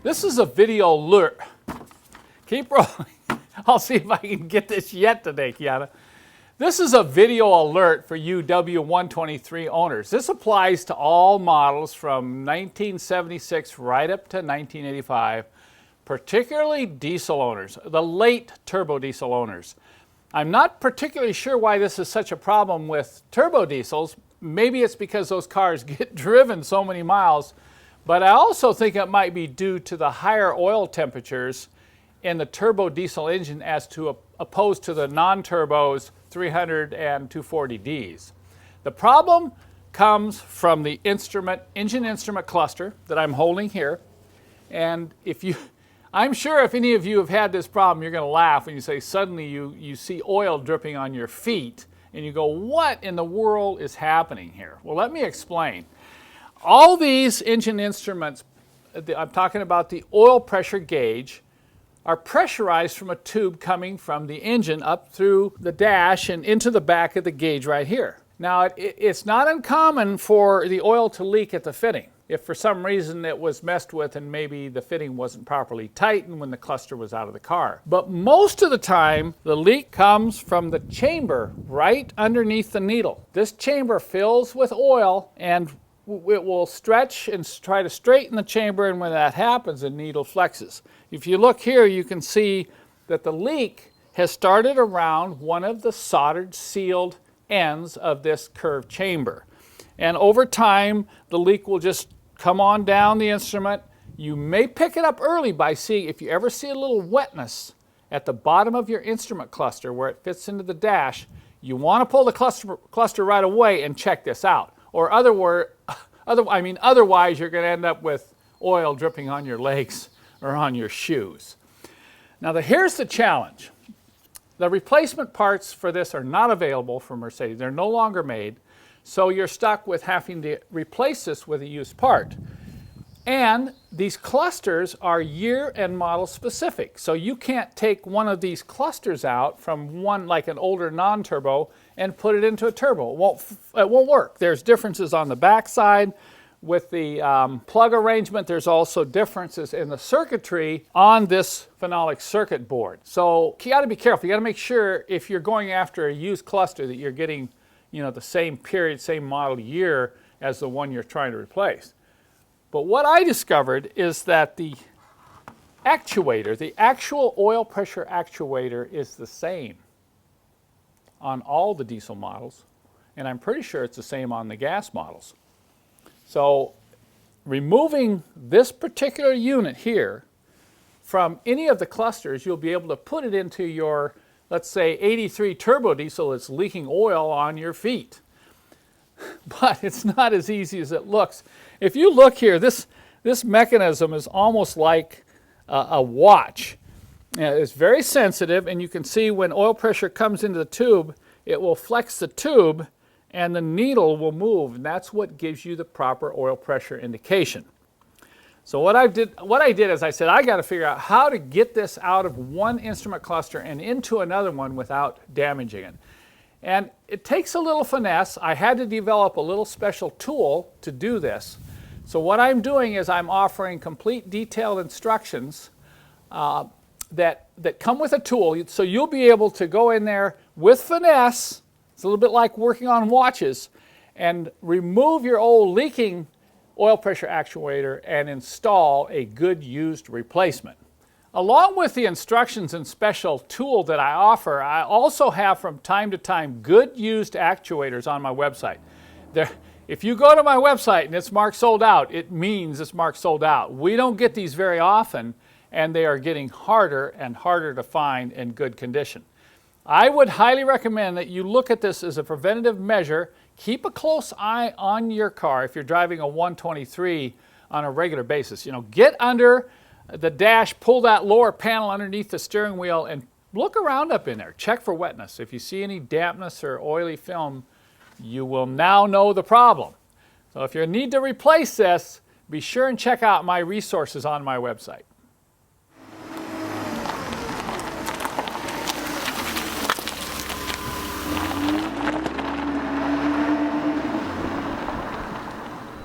This is a video alert. Keep rolling. I'll see if I can get this yet today, Kiana. This is a video alert for you W123 owners. This applies to all models from 1976 right up to 1985, particularly diesel owners, the late turbo diesel owners. I'm not particularly sure why this is such a problem with turbo diesels. Maybe it's because those cars get driven so many miles, but I also think it might be due to the higher oil temperatures in the turbo diesel engine as to opposed to the non-turbos 300 and 240Ds. The problem comes from the engine instrument cluster that I'm holding here. And I'm sure if any of you have had this problem, you're going to laugh when you say suddenly you see oil dripping on your feet and you go, what in the world is happening here? Well, let me explain. All these engine instruments, I'm talking about the oil pressure gauge, are pressurized from a tube coming from the engine up through the dash and into the back of the gauge right here. Now, it's not uncommon for the oil to leak at the fitting if for some reason it was messed with and maybe the fitting wasn't properly tightened when the cluster was out of the car. But most of the time, the leak comes from the chamber right underneath the needle. This chamber fills with oil and it will stretch and try to straighten the chamber, and when that happens, the needle flexes. If you look here, you can see that the leak has started around one of the soldered sealed ends of this curved chamber. And over time, the leak will just come on down the instrument. You may pick it up early by seeing, if you ever see a little wetness at the bottom of your instrument cluster where it fits into the dash, you want to pull the cluster right away and check this out. Or otherwise, you're going to end up with oil dripping on your legs or on your shoes. Now, here's the challenge. The replacement parts for this are not available from Mercedes. They're no longer made, so you're stuck with having to replace this with a used part. And these clusters are year and model specific, so you can't take one of these clusters out from one, like an older non-turbo, and put it into a turbo. It won't work. There's differences on the back side. With the plug arrangement, there's also differences in the circuitry on this phenolic circuit board. So you got to be careful. You got to make sure if you're going after a used cluster that you're getting, the same period, same model year as the one you're trying to replace. But what I discovered is that the actuator, the actual oil pressure actuator, is the same on all the diesel models, and I'm pretty sure it's the same on the gas models. So removing this particular unit here from any of the clusters, you'll be able to put it into your, let's say, 83 turbo diesel that's leaking oil on your feet. But it's not as easy as it looks. If you look here, this mechanism is almost like a watch. It's very sensitive, and you can see when oil pressure comes into the tube, it will flex the tube and the needle will move, and that's what gives you the proper oil pressure indication. So what I did is I said, I got to figure out how to get this out of one instrument cluster and into another one without damaging it. And it takes a little finesse. I had to develop a little special tool to do this. So what I'm doing is I'm offering complete detailed instructions that come with a tool, so you'll be able to go in there with finesse. It's a little bit like working on watches, and remove your old leaking oil pressure actuator and install a good used replacement. Along with the instructions and special tool that I offer, I also have from time to time good used actuators on my website. If you go to my website and it's marked sold out, it means it's marked sold out. We don't get these very often, and they are getting harder and harder to find in good condition. I would highly recommend that you look at this as a preventative measure. Keep a close eye on your car if you're driving a 123 on a regular basis. Get under the dash, pull that lower panel underneath the steering wheel, and look around up in there. Check for wetness. If you see any dampness or oily film, you will now know the problem. So if you need to replace this, be sure and check out my resources on my website.